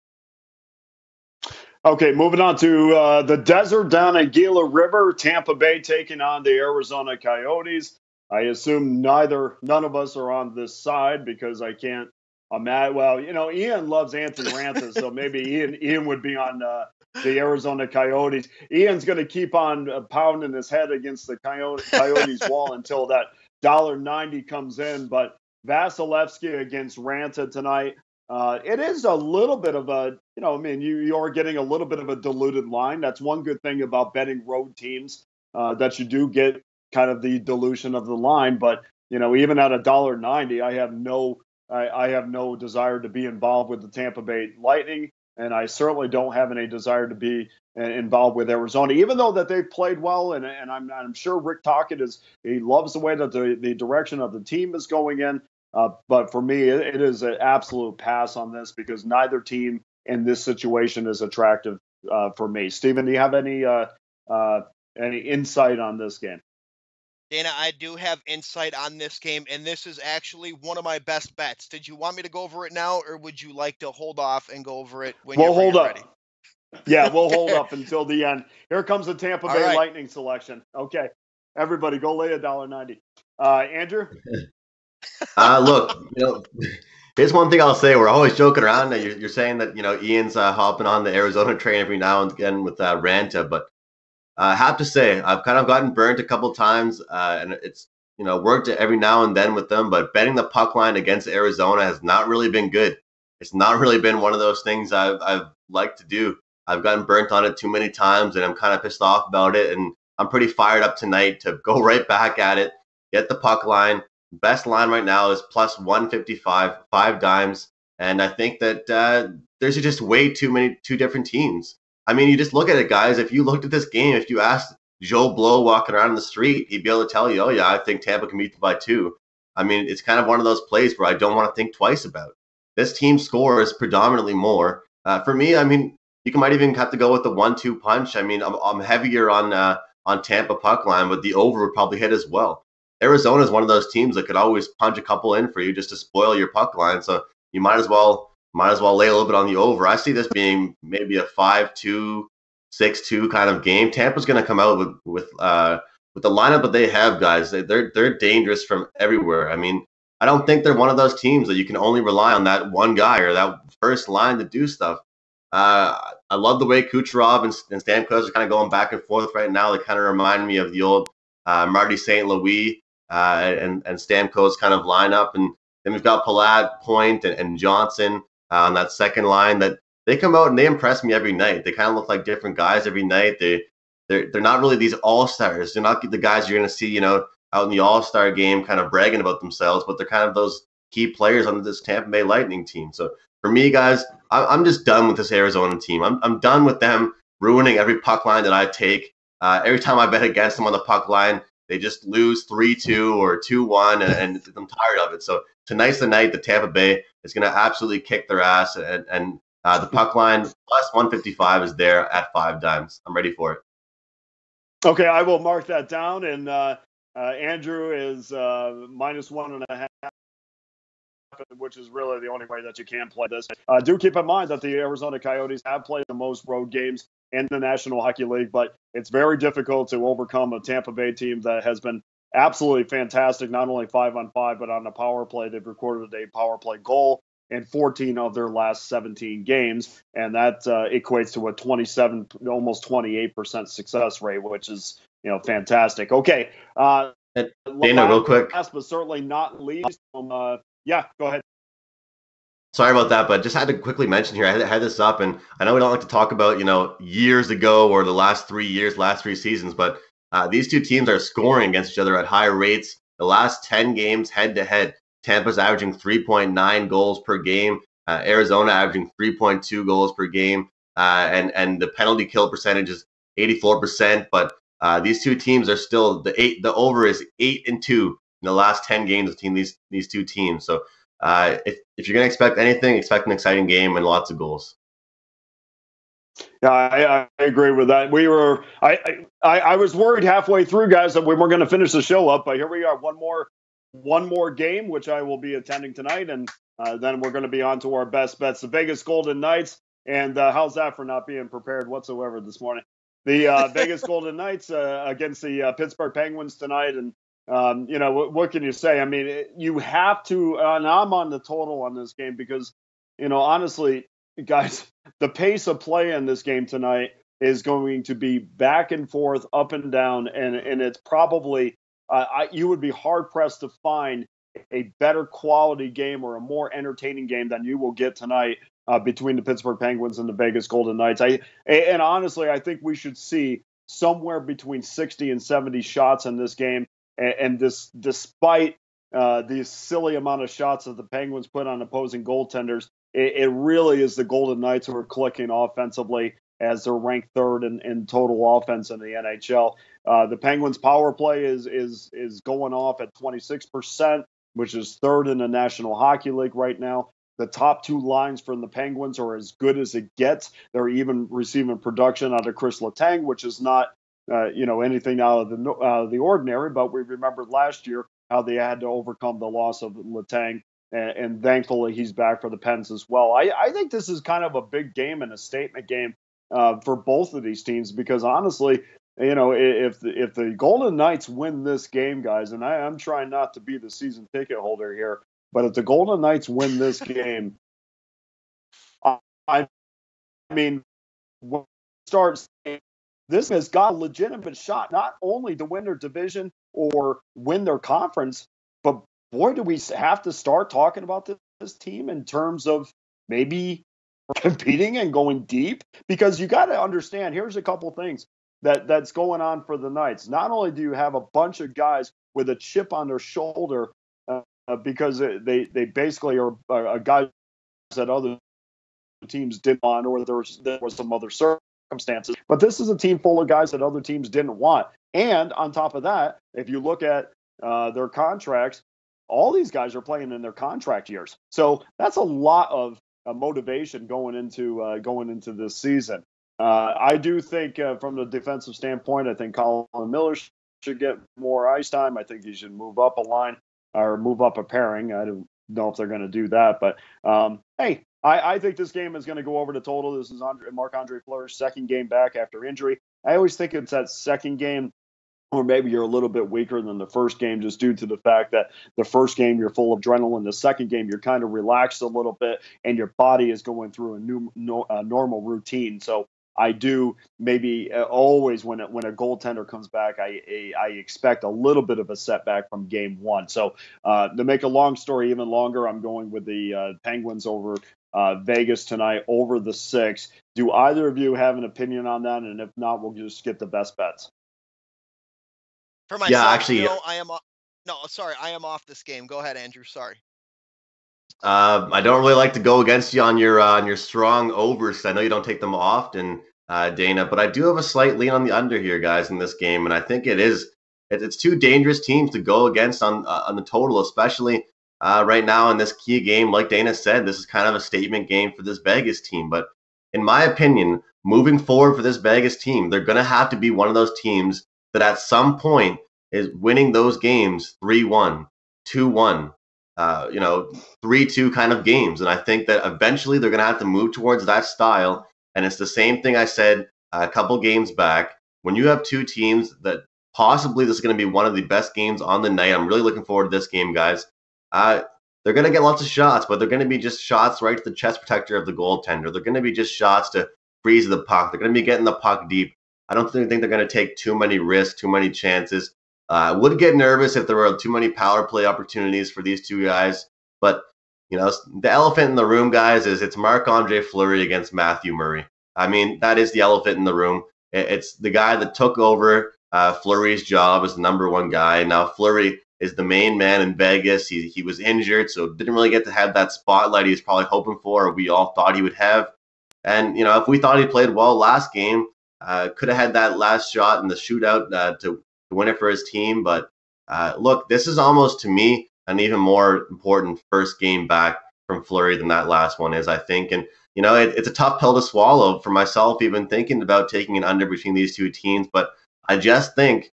Okay, moving on to the desert down at Gila River. Tampa Bay taking on the Arizona Coyotes. I assume none of us are on this side because I can't imagine. Well, Ian loves Anthony Ranta, so maybe Ian would be on the Arizona Coyotes. Ian's going to keep on pounding his head against the Coyotes wall until that $1.90 comes in. But Vasilevsky against Ranta tonight. It is a little bit of a, you are getting a little bit of a diluted line. That's one good thing about betting road teams, that you do get kind of the dilution of the line. But, even at $1.90, I have no desire to be involved with the Tampa Bay Lightning. And I certainly don't have any desire to be involved with Arizona, even though that they've played well. And I'm sure Rick Tocchet he loves the way that the direction of the team is going in. But for me, it is an absolute pass on this because neither team in this situation is attractive for me. Steven, do you have any insight on this game? Dana, I do have insight on this game, and this is actually one of my best bets. Did you want me to go over it now, or would you like to hold off and go over it when you're ready? Yeah, we'll hold up until the end. Here comes the Tampa Bay Lightning selection. Okay, everybody, go lay $1.90. Andrew? Look, here's one thing I'll say. We're always joking around. You're saying that, Ian's hopping on the Arizona train every now and again with Ranta, but I have to say, I've kind of gotten burnt a couple times, and it's, worked every now and then with them, but betting the puck line against Arizona has not really been good. It's not really been one of those things I've liked to do. I've gotten burnt on it too many times, and I'm kind of pissed off about it, and I'm pretty fired up tonight to go right back at it, get the puck line. Best line right now is plus 155, 5 dimes, and I think that there's just way two different teams. I mean, you just look at it, guys. If you looked at this game, if you asked Joe Blow walking around the street, he'd be able to tell you, oh, yeah, I think Tampa can beat them by 2. I mean, it's kind of one of those plays where I don't want to think twice about. This team scores predominantly more. For me, I mean, you might even have to go with the 1-2 punch. I mean, I'm heavier on Tampa puck line, but the over would probably hit as well. Arizona is one of those teams that could always punch a couple in for you just to spoil your puck line. So you might as well lay a little bit on the over. I see this being maybe a 5-2, 6-2 kind of game. Tampa's going to come out with the lineup that they have, guys. They're dangerous from everywhere. I mean, I don't think they're one of those teams that you can only rely on that one guy or that first line to do stuff. I love the way Kucherov and Stamkos are kind of going back and forth right now. They kind of remind me of the old Marty St. Louis and Stamkos kind of lineup. And then we've got Palat, Point, and Johnson on that second line. That they come out and they impress me every night. They kind of look like different guys every night. They're not really these all-stars. They're not the guys you're going to see, out in the all-star game kind of bragging about themselves, but they're kind of those key players on this Tampa Bay Lightning team. So for me, guys, I'm just done with this Arizona team. I'm done with them ruining every puck line that I take. Every time I bet against them on the puck line, they just lose 3-2 or 2-1, and I'm tired of it. So tonight's the night that Tampa Bay is going to absolutely kick their ass, and the puck line plus 155 is there at 5 dimes. I'm ready for it. Okay, I will mark that down, and Andrew is minus 1.5. Which is really the only way that you can play this. Do keep in mind that the Arizona Coyotes have played the most road games in the National Hockey League, but it's very difficult to overcome a Tampa Bay team that has been absolutely fantastic, not only 5-on-5, but on the power play. They've recorded a power play goal in 14 of their last 17 games, and that equates to a 27, almost 28% success rate, which is fantastic. Okay. Dana, real quick. Last but certainly not least, yeah, go ahead. Sorry about that, but just had to quickly mention here. I had this up, and I know we don't like to talk about, years ago or the last 3 years, last 3 seasons, but these two teams are scoring against each other at high rates. The last 10 games head-to-head, Tampa's averaging 3.9 goals per game, Arizona averaging 3.2 goals per game, and the penalty kill percentage is 84%, but these two teams are still, the over is 8-2. In the last 10 games between these two teams. So if you're going to expect anything, expect an exciting game and lots of goals. Yeah, I agree with that. I was worried halfway through, guys, that we weren't going to finish the show up, but here we are. One more game, which I will be attending tonight, and then we're going to be on to our best bets. The Vegas Golden Knights, and how's that for not being prepared whatsoever this morning? The Vegas Golden Knights against the Pittsburgh Penguins tonight, and what can you say? I mean, you have to. And I'm on the total on this game because, honestly, guys, the pace of play in this game tonight is going to be back and forth, up and down, and it's probably you would be hard pressed to find a better quality game or a more entertaining game than you will get tonight between the Pittsburgh Penguins and the Vegas Golden Knights. And honestly, I think we should see somewhere between 60 and 70 shots in this game, and this despite the silly amount of shots that the Penguins put on opposing goaltenders. It really is the Golden Knights who are clicking offensively as they're ranked third in total offense in the NHL. The Penguins' power play is going off at 26%, which is third in the National Hockey League right now. The top two lines from the Penguins are as good as it gets. They're even receiving production out of Chris Letang, which is not anything out of the ordinary. But we remembered last year how they had to overcome the loss of Letang. And thankfully, he's back for the Pens as well. I think this is kind of a big game and a statement game for both of these teams because honestly, if the Golden Knights win this game, guys, and I'm trying not to be the season ticket holder here, but if the Golden Knights win this game, I mean, when it starts, this has got a legitimate shot not only to win their division or win their conference, but boy, do we have to start talking about this team in terms of maybe competing and going deep? Because you got to understand, here's a couple things that's going on for the Knights. Not only do you have a bunch of guys with a chip on their shoulder because they basically are guys that other teams didn't want, or there was some other circumstances. But this is a team full of guys that other teams didn't want. And on top of that, if you look at their contracts, all these guys are playing in their contract years. So that's a lot of motivation going into this season. I do think from the defensive standpoint, I think Colin Miller should get more ice time. I think he should move up a line or move up a pairing. I don't know if they're going to do that. But, hey, I think this game is going to go over the total. This is Marc-Andre Fleur's second game back after injury. I always think it's that second game, or maybe you're a little bit weaker than the first game just due to the fact that the first game you're full of adrenaline. The second game you're kind of relaxed a little bit and your body is going through a normal routine. So I do maybe always when a goaltender comes back, I expect a little bit of a setback from game one. So to make a long story even longer, I'm going with the Penguins over Vegas tonight over the 6. Do either of you have an opinion on that? And if not, we'll just get the best bets. For myself, yeah, actually, I am off this game. Go ahead, Andrew. Sorry. I don't really like to go against you on your strong overs. I know you don't take them often, Dana, but I do have a slight lean on the under here, guys, in this game, and I think it's two dangerous teams to go against on the total, especially right now in this key game. Like Dana said, this is kind of a statement game for this Vegas team. But in my opinion, moving forward for this Vegas team, they're going to have to be one of those teams that at some point is winning those games 3-1, 2-1, 3-2 kind of games. And I think that eventually they're going to have to move towards that style. And it's the same thing I said a couple games back. When you have two teams that possibly this is going to be one of the best games on the night, I'm really looking forward to this game, guys. They're going to get lots of shots, but they're going to be just shots right to the chest protector of the goaltender. They're going to be just shots to freeze the puck. They're going to be getting the puck deep. I don't think they're going to take too many risks, too many chances. I would get nervous if there were too many power play opportunities for these two guys. But, the elephant in the room, guys, is it's Marc-Andre Fleury against Matthew Murray. I mean, that is the elephant in the room. It's the guy that took over Fleury's job as the number one guy. Now, Fleury is the main man in Vegas. He was injured, so didn't really get to have that spotlight he was probably hoping for, or we all thought he would have. And, if we thought he played well last game, could have had that last shot in the shootout to win it for his team. But look, this is almost, to me, an even more important first game back from Fleury than that last one is, I think. And, it's a tough pill to swallow for myself, even thinking about taking an under between these two teams. But I just think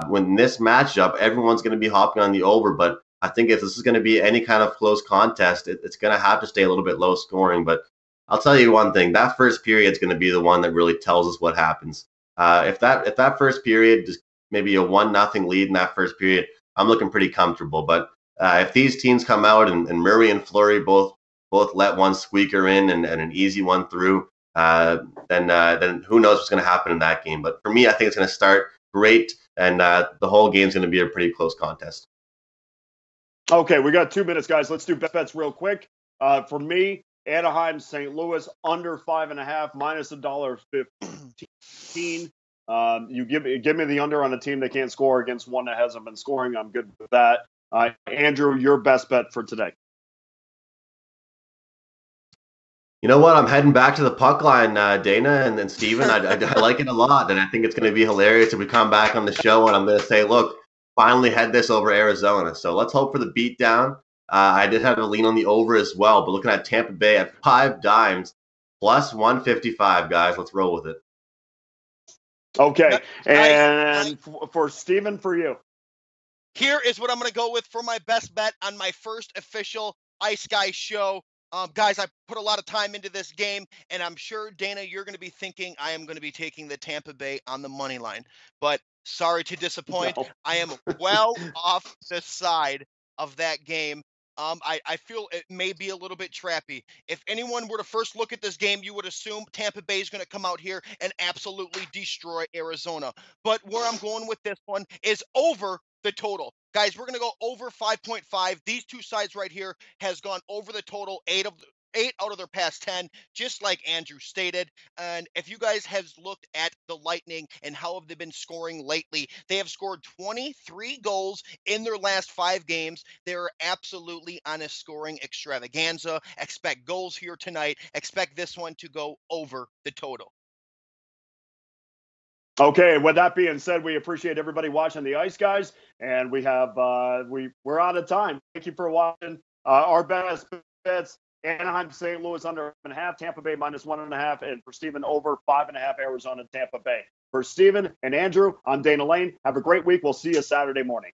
when this matchup, everyone's going to be hopping on the over. But I think if this is going to be any kind of close contest, it's going to have to stay a little bit low scoring. But I'll tell you one thing, that first period is going to be the one that really tells us what happens. If that first period, just maybe a 1-0 lead in that first period, I'm looking pretty comfortable. But if these teams come out and Murray and Fleury both let one squeaker in and an easy one through, then who knows what's going to happen in that game. But for me, I think it's going to start great, and the whole game's going to be a pretty close contest. Okay, we got 2 minutes, guys. Let's do best bets real quick. For me, Anaheim, St. Louis, under 5.5, minus $1.15. You give me the under on a team that can't score against one that hasn't been scoring. I'm good with that. Andrew, your best bet for today. You know what? I'm heading back to the puck line, Dana and Steven. I like it a lot, and I think it's going to be hilarious if we come back on the show and I'm going to say, look, finally had this over Arizona. So let's hope for the beatdown. I did have a lean on the over as well, but looking at Tampa Bay at 5 dimes, plus 155, guys. Let's roll with it. Okay, and for Steven, for you. Here is what I'm going to go with for my best bet on my first official Ice Guy show. Guys, I put a lot of time into this game, and I'm sure, Dana, you're going to be thinking I am going to be taking the Tampa Bay on the money line. But sorry to disappoint. No. I am well off the side of that game. I feel it may be a little bit trappy. If anyone were to first look at this game, you would assume Tampa Bay is going to come out here and absolutely destroy Arizona. But where I'm going with this one is over the total. Guys, we're going to go over 5.5. These two sides right here has gone over the total 8 out of their past 10, just like Andrew stated. And if you guys have looked at the Lightning and how have they been scoring lately, they have scored 23 goals in their last 5 games. They're absolutely on a scoring extravaganza. Expect goals here tonight. Expect this one to go over the total. Okay, with that being said, we appreciate everybody watching the Ice Guys, and we have we're out of time. Thank you for watching. Our best bets: Anaheim, St. Louis under 1.5, Tampa Bay minus 1.5, and for Steven over 5.5, Arizona, Tampa Bay. For Steven and Andrew, I'm Dana Lane. Have a great week. We'll see you Saturday morning.